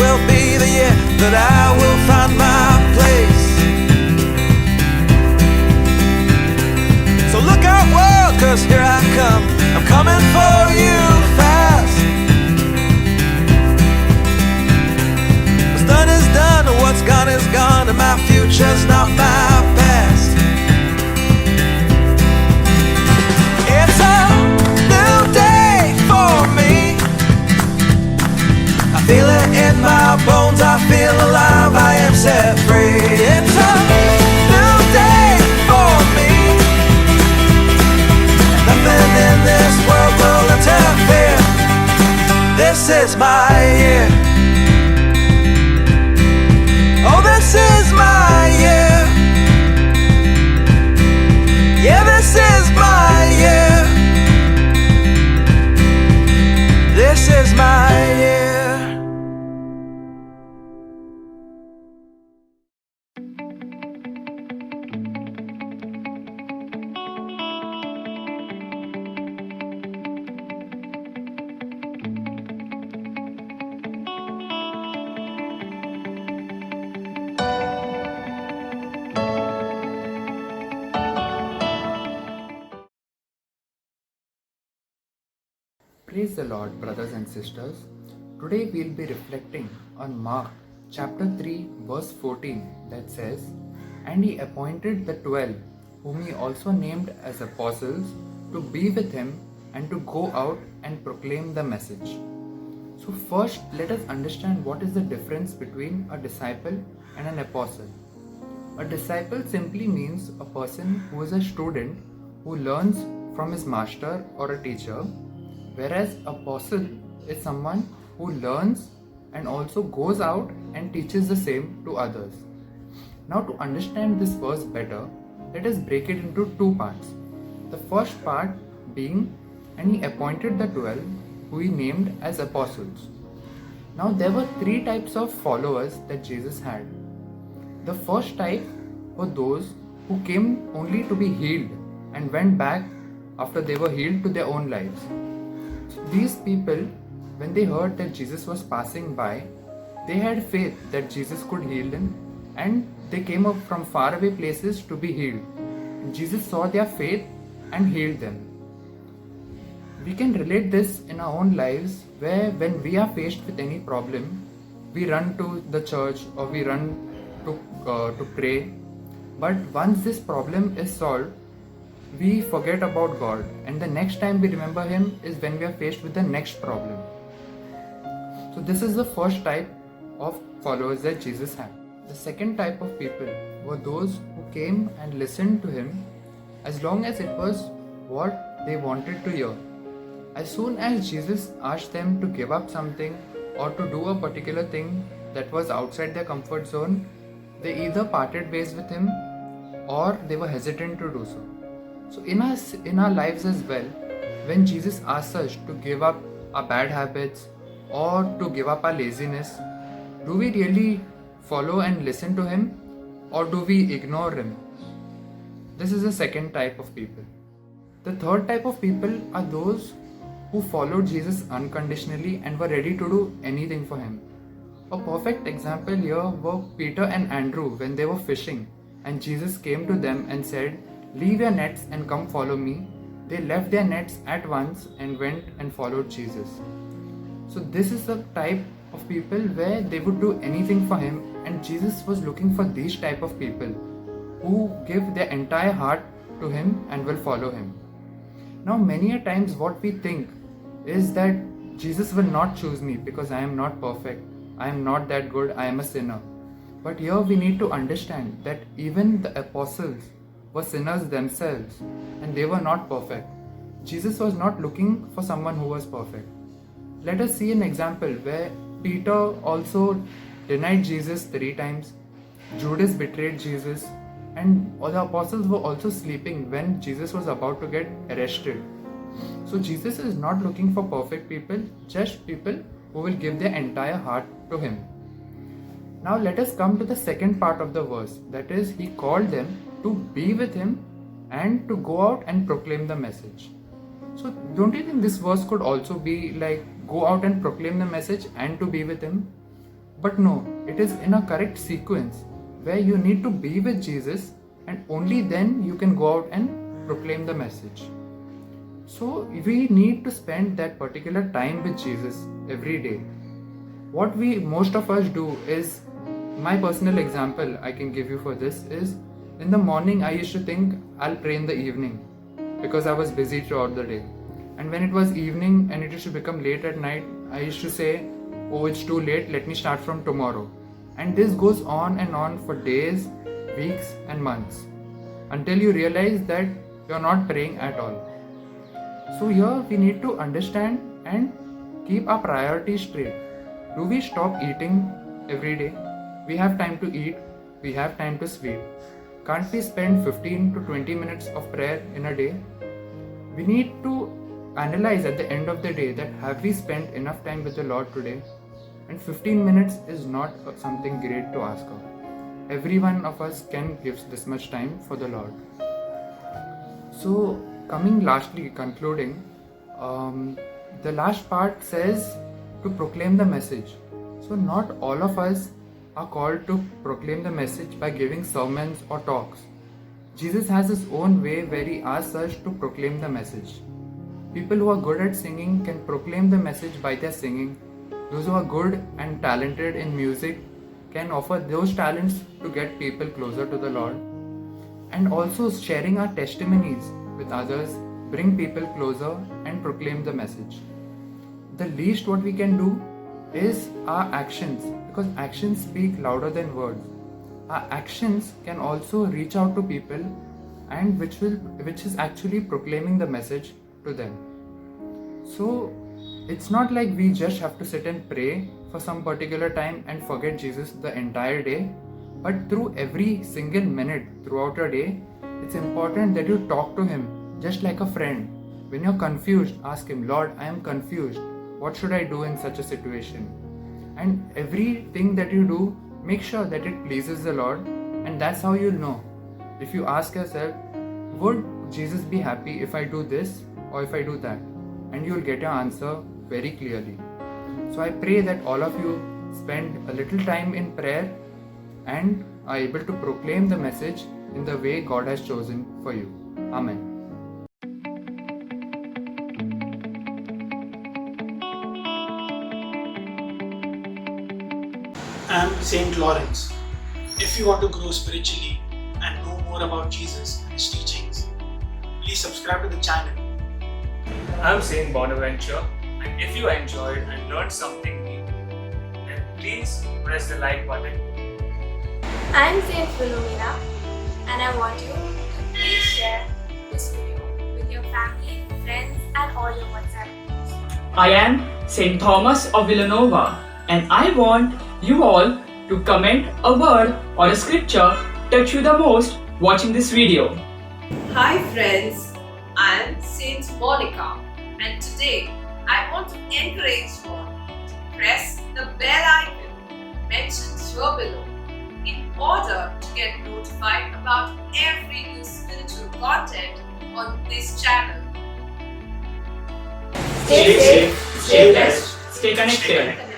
will be the year that I will find my place. So look out world, 'cause here I come. I'm coming for you fast. What's done is done, and what's gone is gone, and my future's not my past. It's a new day for me. I feel it in my bones, I feel alive, I am set free. It's a new day for me. Nothing in this world will interfere. This is my year. Oh, this is my year. Yeah, this is my year. This is my year. Praise the Lord, brothers and sisters. Today we'll be reflecting on Mark chapter 3 verse 14 that says, "And he appointed the 12, whom he also named as apostles, to be with him and to go out and proclaim the message." So first, let us understand what is the difference between a disciple and an apostle. A disciple simply means a person who is a student who learns from his master or a teacher, whereas apostle is someone who learns and also goes out and teaches the same to others. Now, to understand this verse better, let us break it into two parts. The first part being, "And he appointed the 12, who he named as apostles." Now, there were three types of followers that Jesus had. The first type were those who came only to be healed and went back after they were healed to their own lives. These people, when they heard that Jesus was passing by, they had faith that Jesus could heal them, and they came up from faraway places to be healed. Jesus saw their faith and healed them. We can relate this in our own lives, where when we are faced with any problem, we run to the church or we run to pray. But once this problem is solved, we forget about God, and the next time we remember Him is when we are faced with the next problem. So this is the first type of followers that Jesus had. The second type of people were those who came and listened to Him as long as it was what they wanted to hear. As soon as Jesus asked them to give up something or to do a particular thing that was outside their comfort zone, they either parted ways with Him or they were hesitant to do so. So in our lives as well, when Jesus asks us to give up our bad habits or to give up our laziness, do we really follow and listen to Him, or do we ignore Him? This is the second type of people. The third type of people are those who followed Jesus unconditionally and were ready to do anything for Him. A perfect example here were Peter and Andrew when they were fishing, and Jesus came to them and said, "Leave your nets and come follow me." They left their nets at once and went and followed Jesus. So this is the type of people where they would do anything for Him, and Jesus was looking for these type of people who give their entire heart to Him and will follow Him. Now, many a times what we think is that Jesus will not choose me because I am not perfect, I am not that good, I am a sinner. But here we need to understand that even the apostles were sinners themselves, and they were not perfect. Jesus was not looking for someone who was perfect. Let us see an example where Peter also denied Jesus 3 times, Judas betrayed Jesus, and all the apostles were also sleeping when Jesus was about to get arrested. So Jesus is not looking for perfect people, just people who will give their entire heart to Him. Now let us come to the second part of the verse, that is, He called them to be with Him and to go out and proclaim the message. So don't you think this verse could also be like, go out and proclaim the message and to be with Him? But no, it is in a correct sequence where you need to be with Jesus, and only then you can go out and proclaim the message. So we need to spend that particular time with Jesus every day. What most of us do is, my personal example I can give you for this is, in the morning I used to think I'll pray in the evening because I was busy throughout the day. And when it was evening and it used to become late at night, I used to say, oh, it's too late, let me start from tomorrow. And this goes on and on for days, weeks and months, until you realize that you're not praying at all. So here we need to understand and keep our priorities straight. Do we stop eating every day? We have time to eat, we have time to sleep. Can't we spend 15 to 20 minutes of prayer in a day? We need to analyze at the end of the day that have we spent enough time with the Lord today? And 15 minutes is not something great to ask of. Every one of us can give this much time for the Lord. So concluding, the last part says to proclaim the message. So not all of us are called to proclaim the message by giving sermons or talks. Jesus has his own way where he asks us to proclaim the message. People who are good at singing can proclaim the message by their singing. Those who are good and talented in music can offer those talents to get people closer to the Lord. And also sharing our testimonies with others bring people closer and proclaim the message. The least what we can do is our actions, because actions speak louder than words. Our actions can also reach out to people, and which is actually proclaiming the message to them. So it's not like we just have to sit and pray for some particular time and forget Jesus the entire day, but through every single minute throughout your day, it's important that you talk to him just like a friend. When you're confused, ask him, Lord, I am confused. What should I do in such a situation? And everything that you do, make sure that it pleases the Lord, and that's how you'll know. If you ask yourself, would Jesus be happy if I do this or if I do that? And you'll get your answer very clearly. So I pray that all of you spend a little time in prayer and are able to proclaim the message in the way God has chosen for you. Amen. I'm Saint Lawrence. If you want to grow spiritually and know more about Jesus and his teachings, please subscribe to the channel. I'm Saint Bonaventure, and if you enjoyed and learned something new, then please press the like button. I'm Saint Philomena, and I want you to please share this video with your family, friends, and all your WhatsApp groups. I am Saint Thomas of Villanova, and I want you all to comment a word or a scripture touch you the most watching this video. Hi friends, I am Saint Monica, and today I want to encourage you all to press the bell icon mentioned here below in order to get notified about every new spiritual content on this channel. Stay safe, stay blessed, stay connected.